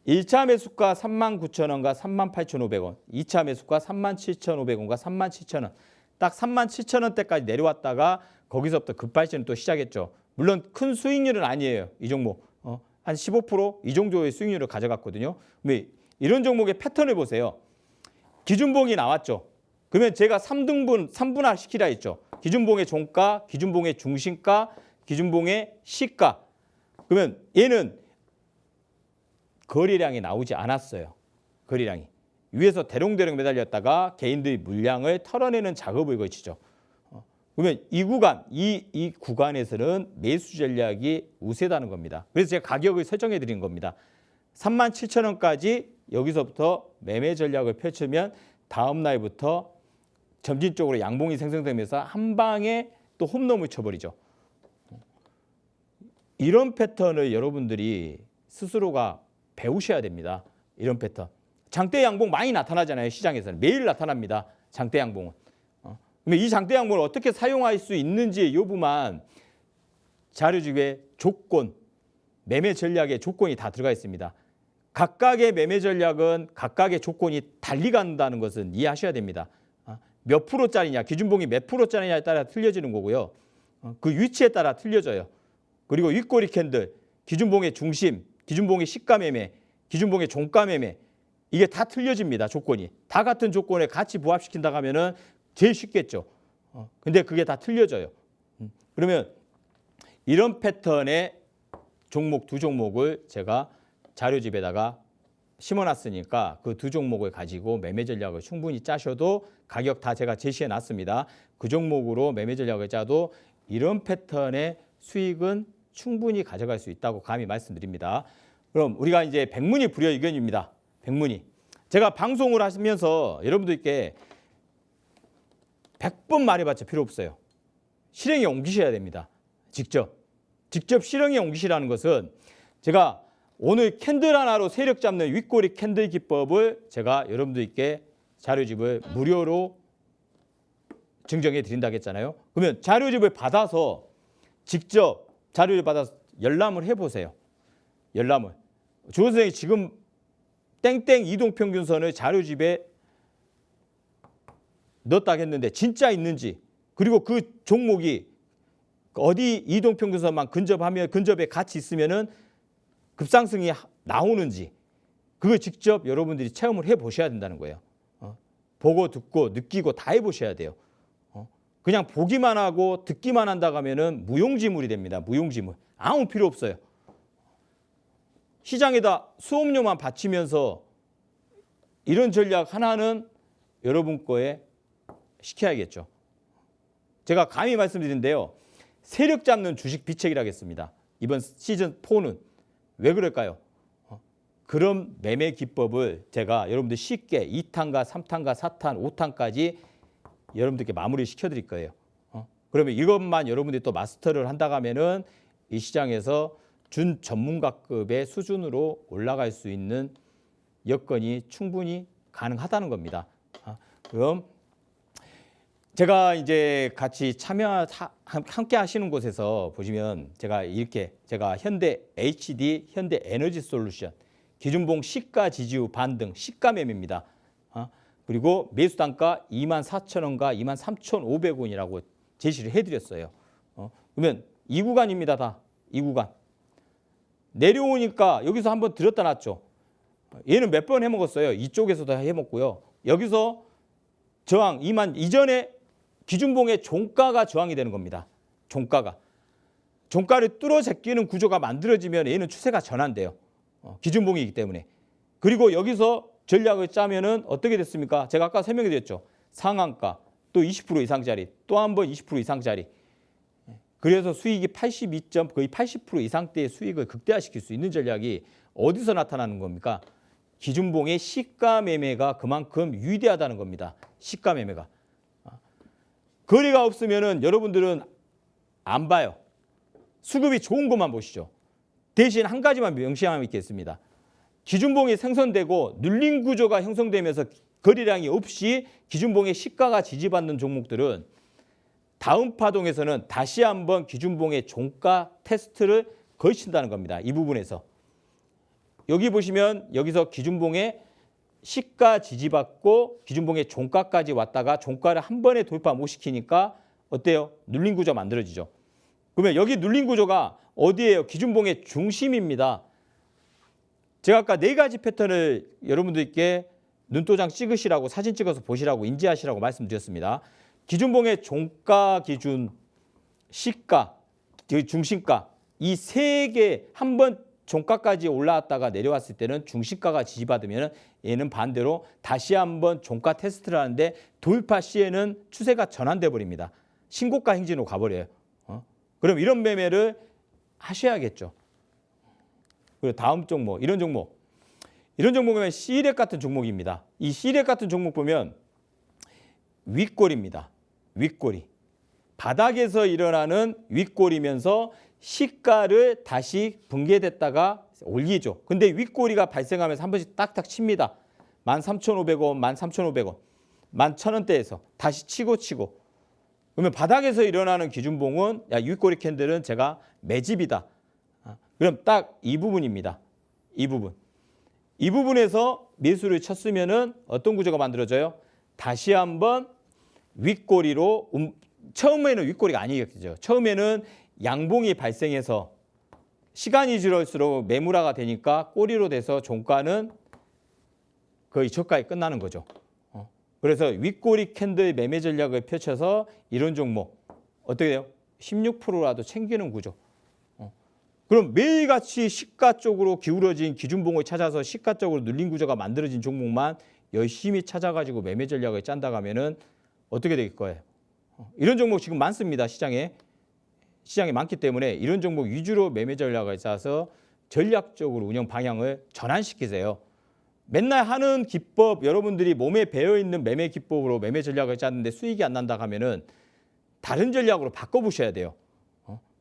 1차 매수가 39,000원과 38,500원, 2차 매수가 37,500원과 37,000원. 딱 37,000원대까지 내려왔다가 거기서부터 급발진을 또 시작했죠. 물론 큰 수익률은 아니에요. 이 종목. 한 15% 이 정도의 수익률을 가져갔거든요. 이런 종목의 패턴을 보세요. 기준봉이 나왔죠. 그러면 제가 3분할 시키라 했죠. 기준봉의 종가, 기준봉의 중심가, 기준봉의 시가. 그러면 얘는 거래량이 나오지 않았어요. 거래량이. 위에서 대롱대롱 매달렸다가 개인들이 물량을 털어내는 작업을 거치죠. 그러면 이 구간에서는 매수 전략이 우세다는 겁니다. 그래서 제가 가격을 설정해 드린 겁니다. 37,000원까지 여기서부터 매매 전략을 펼치면 다음 날부터 점진적으로 양봉이 생성되면서 한 방에 또 홈런을 쳐버리죠. 이런 패턴을 여러분들이 스스로가 배우셔야 됩니다. 이런 패턴. 장대 양봉 많이 나타나잖아요. 시장에서는. 매일 나타납니다. 장대 양봉은. 그러면 이 장대 양봉을 어떻게 사용할 수 있는지 여부만 자료집에 조건, 매매 전략의 조건이 다 들어가 있습니다. 각각의 매매 전략은 각각의 조건이 달리 간다는 것은 이해하셔야 됩니다. 몇 프로짜리냐, 기준봉이 몇 프로짜리냐에 따라 틀려지는 거고요. 그 위치에 따라 틀려져요. 그리고 윗꼬리 캔들, 기준봉의 중심, 기준봉의 시가 매매, 기준봉의 종가 매매, 이게 다 틀려집니다. 조건이. 다 같은 조건에 같이 부합시킨다 하면은 제일 쉽겠죠. 근데 그게 다 틀려져요. 그러면 이런 패턴의 종목 2종목을 제가 자료집에다가 심어놨으니까 그 2종목을 가지고 매매 전략을 충분히 짜셔도 가격 다 제가 제시해 놨습니다. 그 종목으로 매매 전략을 짜도 이런 패턴의 수익은 충분히 가져갈 수 있다고 감히 말씀드립니다. 그럼 우리가 이제 백문이 불여일견입니다. 백문이. 제가 방송을 하시면서 여러분들께 100번 말해봤자 필요 없어요. 실행에 옮기셔야 됩니다. 직접 실행에 옮기시라는 것은 제가 오늘 캔들 하나로 세력 잡는 윗꼬리 캔들 기법을 제가 여러분들께 자료집을 무료로 증정해 드린다고 했잖아요. 그러면 자료집을 받아서 직접 자료를 받아서 열람을 해보세요. 열람을. 조 선생이 지금 땡땡 이동평균선을 자료집에 넣었다고 했는데 진짜 있는지, 그리고 그 종목이 어디 이동평균선만 근접에 같이 있으면은 급상승이 나오는지, 그걸 직접 여러분들이 체험을 해보셔야 된다는 거예요. 보고 듣고 느끼고 다 해보셔야 돼요. 그냥 보기만 하고 듣기만 한다고 하면은 무용지물이 됩니다. 무용지물. 아무 필요 없어요. 시장에다 수업료만 바치면서 이런 전략 하나는 여러분 거에 시켜야겠죠. 제가 감히 말씀드리는데요. 세력 잡는 주식 비책이라 하겠습니다. 이번 시즌 4는 왜 그럴까요? 그런 매매 기법을 제가 여러분들 쉽게 2탄과 3탄과 4탄, 5탄까지 여러분들께 마무리 시켜드릴 거예요. 그러면 이것만 여러분들이 또 마스터를 한다고 하면은 이 시장에서 준 전문가급의 수준으로 올라갈 수 있는 여건이 충분히 가능하다는 겁니다. 그럼 제가 이제 같이 함께 하시는 곳에서 보시면 제가 현대 HD, 현대 에너지 솔루션, 기준봉 시가 지지후 반등, 시가 매매입니다. 그리고 매수 단가 24,000원과 23,500원이라고 제시를 해드렸어요. 그러면 이 구간입니다. 다 이 구간. 내려오니까 여기서 한번 들었다 놨죠. 얘는 몇 번 해먹었어요. 이쪽에서도 해먹고요. 여기서 저항 이전에 기준봉의 종가가 저항이 되는 겁니다. 종가를 뚫어제끼는 구조가 만들어지면 얘는 추세가 전환돼요. 기준봉이기 때문에. 그리고 여기서 전략을 짜면은 어떻게 됐습니까? 제가 아까 설명해 드렸죠. 상한가, 또 20% 이상짜리, 또 한 번 20% 이상짜리. 그래서 수익이 82점, 거의 80% 이상대의 수익을 극대화시킬 수 있는 전략이 어디서 나타나는 겁니까? 기준봉의 시가 매매가 그만큼 위대하다는 겁니다. 시가 매매가. 거래가 없으면은 여러분들은 안 봐요. 수급이 좋은 것만 보시죠. 대신 한 가지만 명시하면 있겠습니다. 기준봉이 생성되고 눌림 구조가 형성되면서 거래량이 없이 기준봉의 시가가 지지받는 종목들은 다음 파동에서는 다시 한번 기준봉의 종가 테스트를 거친다는 겁니다. 이 부분에서. 여기 보시면 여기서 기준봉의 시가 지지받고 기준봉의 종가까지 왔다가 종가를 한 번에 돌파 못 시키니까 어때요? 눌림 구조 만들어지죠. 그러면 여기 눌림 구조가 어디예요? 기준봉의 중심입니다. 제가 아까 4가지 패턴을 여러분들께 눈도장 찍으시라고, 사진 찍어서 보시라고, 인지하시라고 말씀드렸습니다. 기준봉의 종가 기준, 시가, 중심가, 이 3개 한 번 종가까지 올라왔다가 내려왔을 때는 중심가가 지지받으면 얘는 반대로 다시 한번 종가 테스트를 하는데 돌파 시에는 추세가 전환돼 버립니다. 신고가 행진으로 가버려요. 그럼 이런 매매를 하셔야겠죠. 그리고 다음 종목, 이런 종목은 C렉 같은 종목입니다. 이 C렉 같은 종목 보면 윗골입니다. 윗골이. 바닥에서 일어나는 윗골이면서 시가를 다시 붕괴됐다가 올리죠. 근데 윗꼬리가 발생하면서 한 번씩 딱딱 칩니다. 13,500원, 13,500원, 11,000원대에서 다시 치고. 그러면 바닥에서 일어나는 기준봉은 윗꼬리 캔들은 제가 매집이다. 그럼 딱 이 부분입니다. 이 부분에서 매수를 쳤으면은 어떤 구조가 만들어져요? 다시 한번 윗꼬리로 처음에는 윗꼬리가 아니겠죠. 처음에는 양봉이 발생해서 시간이 지날수록 매물화가 되니까 꼬리로 돼서 종가는 거의 저가에 끝나는 거죠. 그래서 윗꼬리 캔들 매매 전략을 펼쳐서 이런 종목 어떻게 돼요? 16%라도 챙기는 구조. 그럼 매일같이 시가 쪽으로 기울어진 기준봉을 찾아서 시가 쪽으로 눌린 구조가 만들어진 종목만 열심히 찾아가지고 매매 전략을 짠다 가면은 어떻게 될 거예요? 이런 종목 지금 많습니다. 시장에 많기 때문에 이런 종목 위주로 매매 전략을 짜서 전략적으로 운영 방향을 전환시키세요. 맨날 하는 기법, 여러분들이 몸에 배어있는 매매 기법으로 매매 전략을 짜는데 수익이 안 난다 하면은 다른 전략으로 바꿔보셔야 돼요.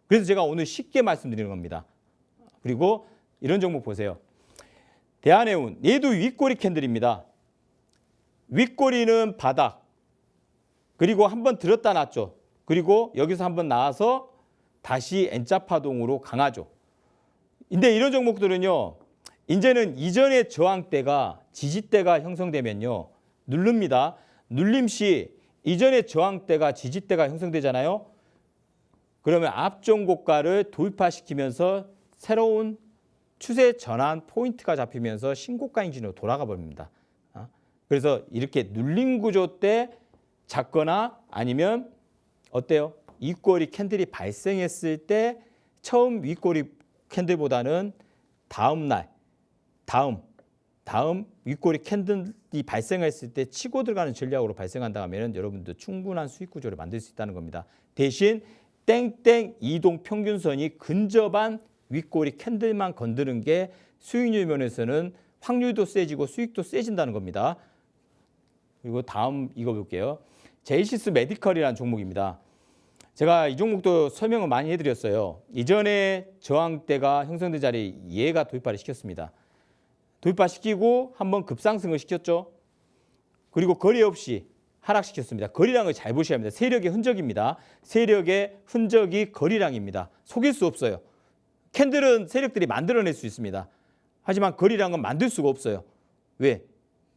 그래서 제가 오늘 쉽게 말씀드리는 겁니다. 그리고 이런 종목 보세요. 대한해운, 얘도 윗꼬리 캔들입니다. 윗꼬리는 바닥, 그리고 한번 들었다 놨죠. 그리고 여기서 한번 나와서 다시 N자 파동으로 강하죠. 근데 이런 종목들은요. 이제는 이전의 저항대가 지지대가 형성되면요. 누릅니다. 눌림 시 이전의 저항대가 지지대가 형성되잖아요. 그러면 앞종 고가를 돌파시키면서 새로운 추세 전환 포인트가 잡히면서 신고가 행진으로 돌아가 버립니다. 그래서 이렇게 눌림 구조 때 잡거나 아니면 어때요? 윗꼬리 캔들이 발생했을 때 처음 윗꼬리 캔들보다는 다음 윗꼬리 캔들이 발생했을 때 치고 들어가는 전략으로 발생한다 하면 여러분들 충분한 수익 구조를 만들 수 있다는 겁니다. 대신 땡땡 이동 평균선이 근접한 윗꼬리 캔들만 건드는 게 수익률 면에서는 확률도 세지고 수익도 세진다는 겁니다. 그리고 다음 이거 볼게요. 제이시스 메디컬이라는 종목입니다. 제가 이 종목도 설명을 많이 해드렸어요. 이전에 저항대가 형성된 자리에 얘가 돌파를 시켰습니다. 돌파시키고 한번 급상승을 시켰죠. 그리고 거래 없이 하락시켰습니다. 거래량을 잘 보셔야 합니다. 세력의 흔적입니다. 세력의 흔적이 거래량입니다. 속일 수 없어요. 캔들은 세력들이 만들어낼 수 있습니다. 하지만 거래량은 만들 수가 없어요. 왜?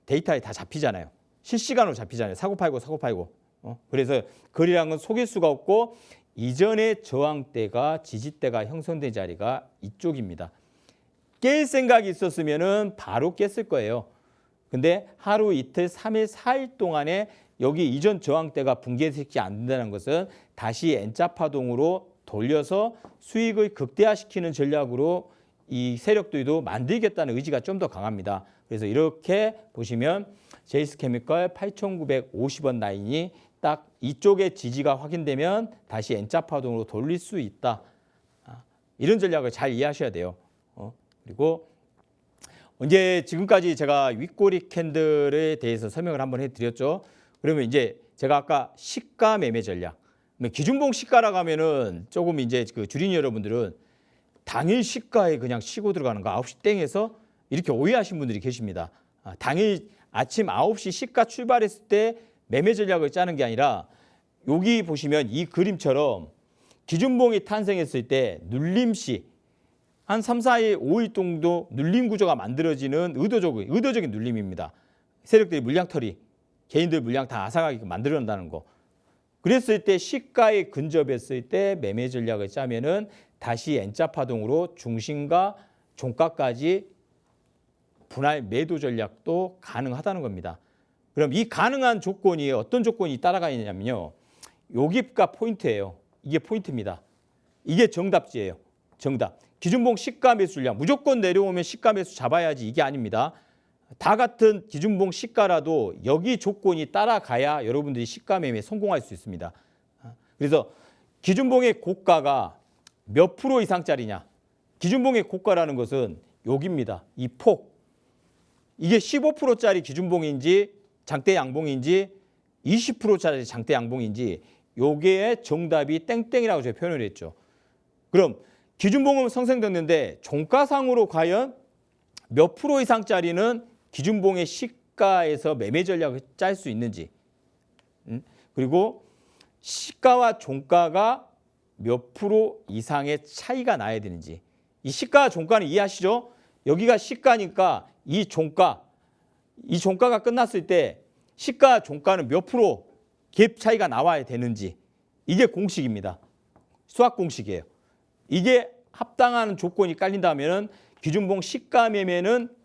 데이터에 다 잡히잖아요. 실시간으로 잡히잖아요. 사고 팔고. 그래서 거래량은 속일 수가 없고 이전의 저항대가 지지대가 형성된 자리가 이쪽입니다. 깰 생각이 있었으면 바로 깼을 거예요. 근데 하루 이틀 3일 4일 동안에 여기 이전 저항대가 붕괴시키지 않는다는 것은 다시 N자 파동으로 돌려서 수익을 극대화시키는 전략으로 이 세력들도 만들겠다는 의지가 좀 더 강합니다. 그래서 이렇게 보시면 제이스케미컬 8,950원 라인이 딱 이쪽에 지지가 확인되면 다시 N자 파동으로 돌릴 수 있다. 이런 전략을 잘 이해하셔야 돼요. 그리고 이제 지금까지 제가 윗꼬리 캔들에 대해서 설명을 한번 해드렸죠. 그러면 이제 제가 아까 시가 매매 전략, 기준봉 시가라고 하면은 조금 이제 그 주린 여러분들은 당일 시가에 그냥 치고 들어가는 거 9시 땡에서 이렇게 오해하신 분들이 계십니다. 당일 아침 9시 시가 출발했을 때 매매 전략을 짜는 게 아니라 여기 보시면 이 그림처럼 기준봉이 탄생했을 때 눌림 시 한 3, 4일, 5일 정도 눌림 구조가 만들어지는 의도적인 눌림입니다. 세력들이 물량털이, 개인들 물량 다 아삭하게 만들어낸다는 거. 그랬을 때 시가에 근접했을 때 매매 전략을 짜면은 다시 N자 파동으로 중심과 종가까지 분할 매도 전략도 가능하다는 겁니다. 그럼 이 가능한 조건이 어떤 조건이 따라가 있냐면요. 여기가 포인트예요. 이게 포인트입니다. 이게 정답지예요. 정답. 기준봉 시가 매수량 무조건 내려오면 시가 매수 잡아야지 이게 아닙니다. 다 같은 기준봉 시가라도 여기 조건이 따라가야 여러분들이 시가 매매에 성공할 수 있습니다. 그래서 기준봉의 고가가 몇 프로 이상짜리냐. 기준봉의 고가라는 것은 여기입니다. 이 폭. 이게 15%짜리 기준봉인지 장대 양봉인지 20%짜리 장대 양봉인지 요게 정답이 땡땡이라고 제가 표현을 했죠. 그럼 기준봉은 상승됐는데 종가상으로 과연 몇 프로 이상짜리는 기준봉의 시가에서 매매 전략을 짤 수 있는지, 그리고 시가와 종가가 몇 프로 이상의 차이가 나야 되는지. 이 시가와 종가는 이해하시죠? 여기가 시가니까 이 종가가 끝났을 때 시가와 종가는 몇 프로 갭 차이가 나와야 되는지. 이게 공식입니다. 수학 공식이에요. 이게 합당한 조건이 깔린다면 기준봉 시가 매매는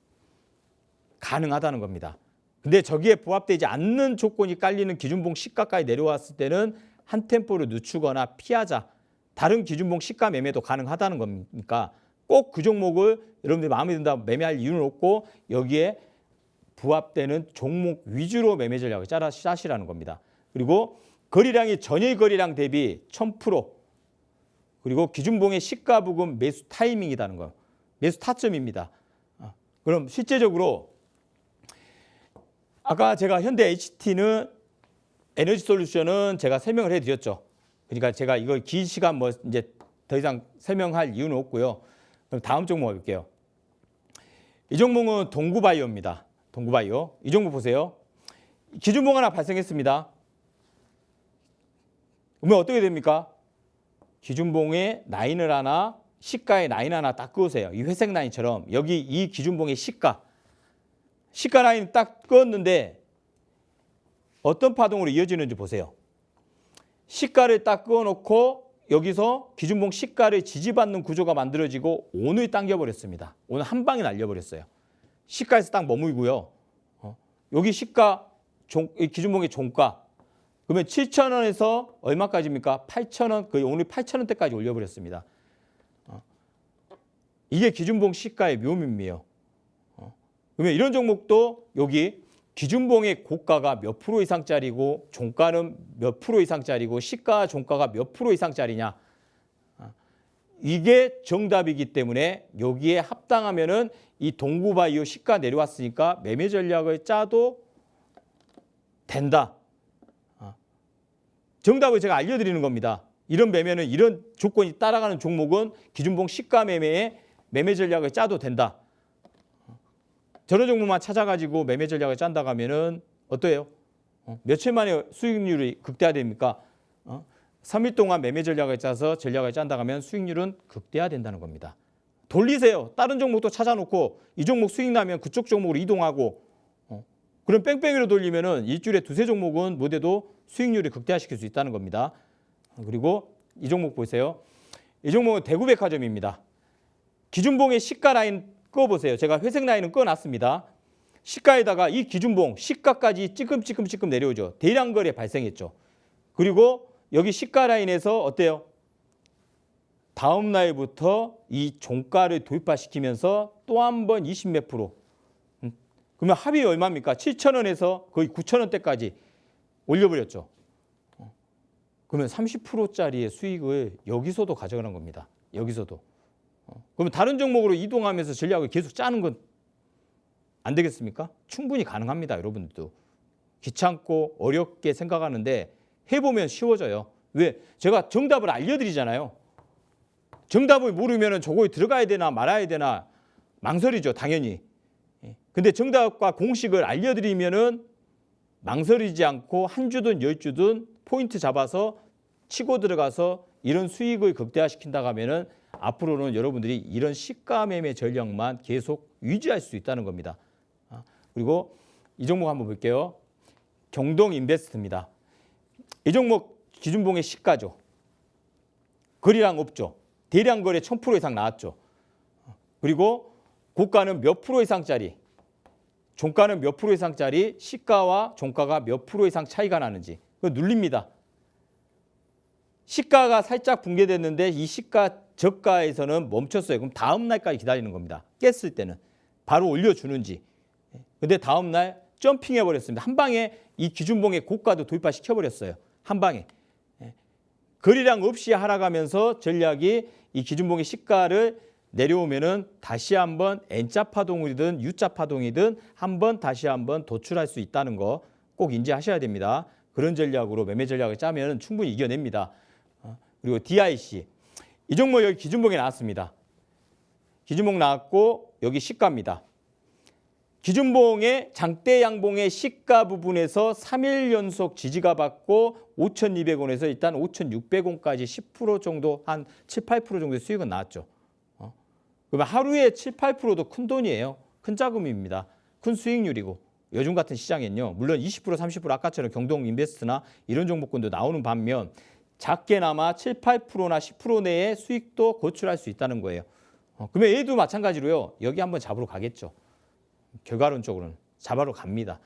가능하다는 겁니다. 근데 저기에 부합되지 않는 조건이 깔리는 기준봉 시가까지 내려왔을 때는 한 템포를 늦추거나 피하자. 다른 기준봉 시가 매매도 가능하다는 겁니까? 꼭 그 종목을 여러분들이 마음에 든다 매매할 이유는 없고 여기에 부합되는 종목 위주로 매매 전략을 짜시라는 겁니다. 그리고 거래량이 전일 거래량 대비 1000%, 그리고 기준봉의 시가 부근 매수 타이밍이라는 거, 매수 타점입니다. 그럼 실제적으로 아까 제가 현대 HT는 에너지솔루션은 제가 설명을 해드렸죠. 그러니까 제가 이걸 긴 시간 이제 더 이상 설명할 이유는 없고요. 그럼 다음 종목 볼게요. 이 종목은 동구바이오입니다. 동구바이오. 이 종목 보세요. 기준봉 하나 발생했습니다. 그러면 어떻게 됩니까? 기준봉에 라인을 하나 시가의 라인 하나 딱 그으세요. 이 회색 라인처럼 여기 이 기준봉의 시가 라인 딱 그었는데 어떤 파동으로 이어지는지 보세요. 시가를 딱 그어놓고 여기서 기준봉 시가를 지지받는 구조가 만들어지고 오늘 당겨버렸습니다. 오늘 한 방에 날려버렸어요. 시가에서 딱 머물고요. 여기 시가 기준봉의 종가 그러면 7,000원에서 얼마까지입니까? 8,000원 거의 오늘 8,000원대까지 올려버렸습니다. 이게 기준봉 시가의 묘미예요. 그러면 이런 종목도 여기 기준봉의 고가가 몇 프로 이상짜리고 종가는 몇 프로 이상짜리고 시가 종가가 몇 프로 이상짜리냐. 이게 정답이기 때문에 여기에 합당하면은 이 동구바이오 시가 내려왔으니까 매매 전략을 짜도 된다. 정답을 제가 알려드리는 겁니다. 이런 매매는 이런 조건이 따라가는 종목은 기준봉 시가 매매에 매매 전략을 짜도 된다. 저런 종목만 찾아가지고 매매 전략을 짠다고 하면은 어때요? 며칠 만에 수익률이 극대화됩니까? 3일 동안 매매 전략을 짜서 전략을 짠다고 하면 수익률은 극대화된다는 겁니다. 돌리세요. 다른 종목도 찾아놓고 이 종목 수익 나면 그쪽 종목으로 이동하고 그럼 뺑뺑이로 돌리면은 일주일에 두세 종목은 못해도 수익률을 극대화시킬 수 있다는 겁니다. 그리고 이 종목 보세요. 이 종목은 대구백화점입니다. 기준봉의 시가 라인 꺼보세요. 제가 회색 라인은 꺼놨습니다. 시가에다가 이 기준봉 시가까지 찌끔찌끔 내려오죠. 대량 거래 발생했죠. 그리고 여기 시가 라인에서 어때요? 다음 날부터 이 종가를 도입화시키면서 또 한 번 20 몇 프로. 그러면 합이 얼마입니까? 7,000원에서 거의 9,000원대까지 올려버렸죠. 그러면 30%짜리의 수익을 여기서도 가져가는 겁니다. 여기서도. 그러면 다른 종목으로 이동하면서 전략을 계속 짜는 건 안 되겠습니까? 충분히 가능합니다. 여러분들도. 귀찮고 어렵게 생각하는데 해보면 쉬워져요. 왜? 제가 정답을 알려드리잖아요. 정답을 모르면 저거에 들어가야 되나 말아야 되나 망설이죠. 당연히. 근데 정답과 공식을 알려드리면은 망설이지 않고 한 주든 10주든 포인트 잡아서 치고 들어가서 이런 수익을 극대화시킨다고 하면은 앞으로는 여러분들이 이런 시가 매매 전략만 계속 유지할 수 있다는 겁니다. 그리고 이 종목 한번 볼게요. 경동인베스트입니다. 이 종목 기준봉의 시가죠. 거래량 없죠. 대량 거래 1000% 이상 나왔죠. 그리고 고가는 몇 프로 이상짜리, 종가는 몇 프로 이상짜리, 시가와 종가가 몇 프로 이상 차이가 나는지 그거 눌립니다. 시가가 살짝 붕괴됐는데 이 시가 저가에서는 멈췄어요. 그럼 다음 날까지 기다리는 겁니다. 깼을 때는 바로 올려주는지. 근데 다음 날 점핑해버렸습니다. 한 방에 이 기준봉의 고가도 도입화시켜버렸어요. 한 방에. 거래량 없이 하락하면서 전략이 이 기준봉의 시가를 내려오면은 다시 한번 N자 파동이든 U자 파동이든 한번 다시 한번 도출할 수 있다는 거 꼭 인지하셔야 됩니다. 그런 전략으로 매매 전략을 짜면 충분히 이겨냅니다. 그리고 DIC. 이 종목 여기 기준봉에 나왔습니다. 기준봉 나왔고 여기 시가입니다. 기준봉의 장대 양봉의 시가 부분에서 3일 연속 지지가 받고 5,200원에서 일단 5,600원까지 10% 정도 한 7, 8% 정도의 수익은 나왔죠. 그러면 하루에 7, 8%도 큰 돈이에요. 큰 자금입니다. 큰 수익률이고 요즘 같은 시장엔요. 물론 20%, 30% 아까처럼 경동인베스트나 이런 종목군도 나오는 반면 작게나마 7, 8%나 10% 내의 수익도 고출할 수 있다는 거예요. 그러면 얘도 마찬가지로요. 여기 한번 잡으러 가겠죠. 결과론적으로는 잡으러 갑니다.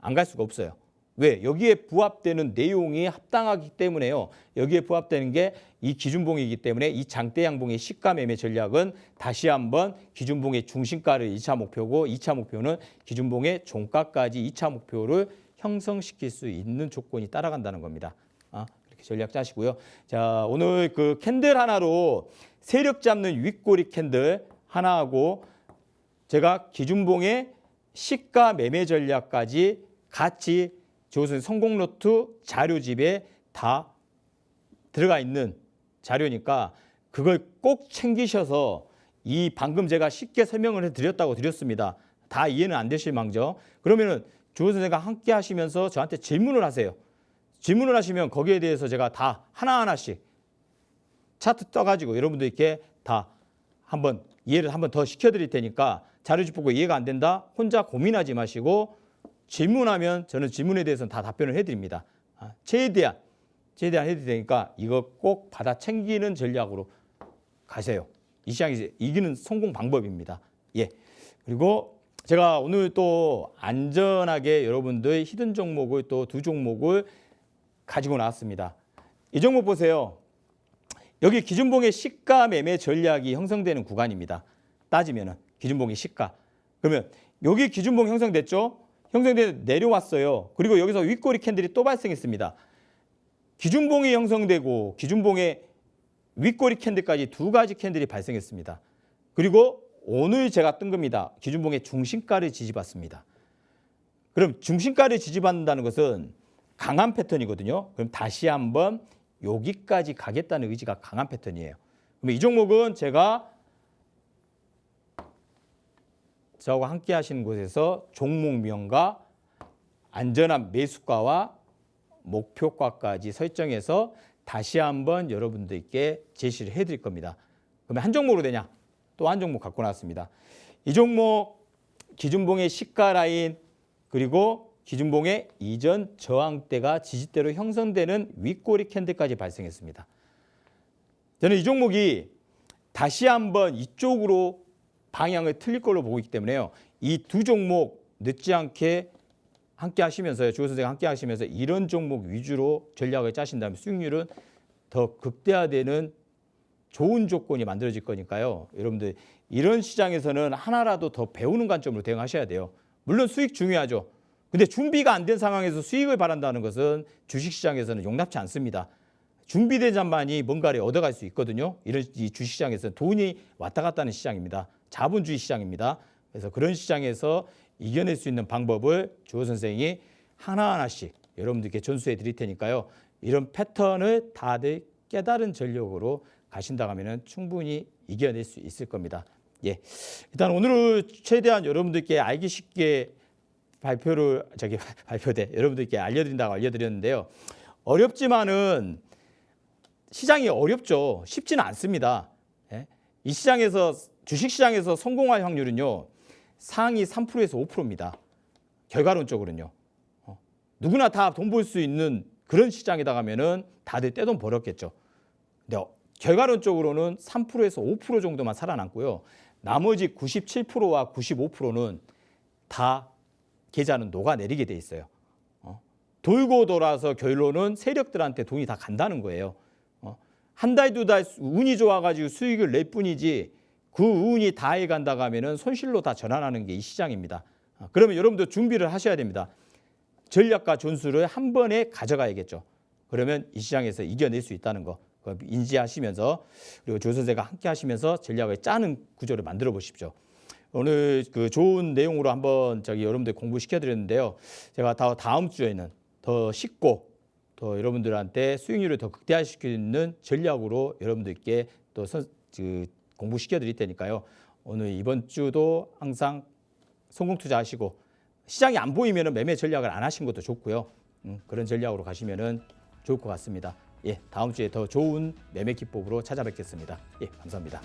안 갈 수가 없어요. 왜? 여기에 부합되는 내용이 합당하기 때문에요. 여기에 부합되는 게 이 기준봉이기 때문에 이 장대 양봉의 시가 매매 전략은 다시 한번 기준봉의 중심가를 1차 목표고 2차 목표는 기준봉의 종가까지 2차 목표를 형성시킬 수 있는 조건이 따라간다는 겁니다. 이렇게 전략 짜시고요. 자, 오늘 그 캔들 하나로 세력 잡는 윗꼬리 캔들 하나하고 제가 기준봉의 시가 매매 전략까지 같이 조선 성공노트 자료집에 다 들어가 있는 자료니까 그걸 꼭 챙기셔서 이 방금 제가 쉽게 설명을 해드렸다고 드렸습니다. 다 이해는 안 되실 망정. 그러면은 조 선생과 함께 하시면서 저한테 질문을 하세요. 질문을 하시면 거기에 대해서 제가 다 하나하나씩 차트 떠가지고 여러분들께 다 한번 이해를 한번 더 시켜드릴 테니까 자료 보고 이해가 안 된다 혼자 고민하지 마시고 질문하면 저는 질문에 대해서는 다 답변을 해드립니다. 최대한 해드릴 테니까 이거 꼭 받아 챙기는 전략으로 가세요. 이 시장에서 이기는 성공 방법입니다. 예. 그리고 제가 오늘 또 안전하게 여러분들 히든 종목을 또 두 종목을 가지고 나왔습니다. 이 종목 보세요. 여기 기준봉의 시가 매매 전략이 형성되는 구간입니다. 따지면은 기준봉의 시가. 그러면 여기 기준봉 형성됐죠? 형성돼 내려왔어요. 그리고 여기서 윗꼬리 캔들이 또 발생했습니다. 기준봉이 형성되고 기준봉의 윗꼬리 캔들까지 두 가지 캔들이 발생했습니다. 그리고 오늘 제가 뜬 겁니다. 기준봉의 중심가를 지지받습니다. 그럼 중심가를 지지받는다는 것은 강한 패턴이거든요. 그럼 다시 한번 여기까지 가겠다는 의지가 강한 패턴이에요. 그럼 이 종목은 제가 저하고 함께 하시는 곳에서 종목명과 안전한 매수가와 목표가까지 설정해서 다시 한번 여러분들께 제시를 해드릴 겁니다. 그러면 한 종목으로 되냐? 또 한 종목 갖고 나왔습니다. 이 종목 기준봉의 시가 라인 그리고 기준봉의 이전 저항대가 지지대로 형성되는 윗꼬리 캔들까지 발생했습니다. 저는 이 종목이 다시 한번 이쪽으로 방향을 틀릴 걸로 보고 있기 때문에요. 이 두 종목 늦지 않게 함께 하시면서요. 조 선생님 함께 하시면서 이런 종목 위주로 전략을 짜신다면 수익률은 더 극대화되는 좋은 조건이 만들어질 거니까요. 여러분들 이런 시장에서는 하나라도 더 배우는 관점으로 대응하셔야 돼요. 물론 수익 중요하죠. 근데 준비가 안 된 상황에서 수익을 바란다는 것은 주식시장에서는 용납치 않습니다. 준비된 자만이 뭔가를 얻어갈 수 있거든요. 이런 이 주식시장에서는 돈이 왔다 갔다 하는 시장입니다. 자본주의 시장입니다. 그래서 그런 시장에서 이겨낼 수 있는 방법을 주호 선생이 하나하나씩 여러분들께 전수해 드릴 테니까요. 이런 패턴을 다들 깨달은 전력으로 가신다고 하면 충분히 이겨낼 수 있을 겁니다. 예, 일단 오늘은 최대한 여러분들께 알기 쉽게 발표대 여러분들께 알려드렸는데요. 어렵지만은 시장이 어렵죠. 쉽지는 않습니다. 예? 이 시장에서 주식시장에서 성공할 확률은요. 상위 3%에서 5%입니다. 결과론적으로는요. 누구나 다 돈 벌 수 있는 그런 시장에다 가면은 다들 떼돈 벌었겠죠. 근데 결과론적으로는 3%에서 5% 정도만 살아남고요. 나머지 97%와 95%는 다 계좌는 녹아내리게 돼 있어요. 돌고 돌아서 결론은 세력들한테 돈이 다 간다는 거예요. 한 달, 두 달 운이 좋아가지고 수익을 낼 뿐이지 그 운이 다 해간다고 하면은 손실로 다 전환하는 게 이 시장입니다. 그러면 여러분도 준비를 하셔야 됩니다. 전략과 전술을 한 번에 가져가야겠죠. 그러면 이 시장에서 이겨낼 수 있다는 거 인지하시면서 그리고 조 선생과 함께 하시면서 전략을 짜는 구조를 만들어 보십시오. 오늘 그 좋은 내용으로 한번 여러분들 공부시켜 드렸는데요. 제가 다음 주에는 더 쉽고 더 여러분들한테 수익률을 더 극대화시키는 전략으로 여러분들께 또 공부시켜 드릴 테니까요. 오늘 이번 주도 항상 성공 투자하시고 시장이 안 보이면 매매 전략을 안 하신 것도 좋고요. 그런 전략으로 가시면 좋을 것 같습니다. 예, 다음 주에 더 좋은 매매 기법으로 찾아뵙겠습니다. 예, 감사합니다.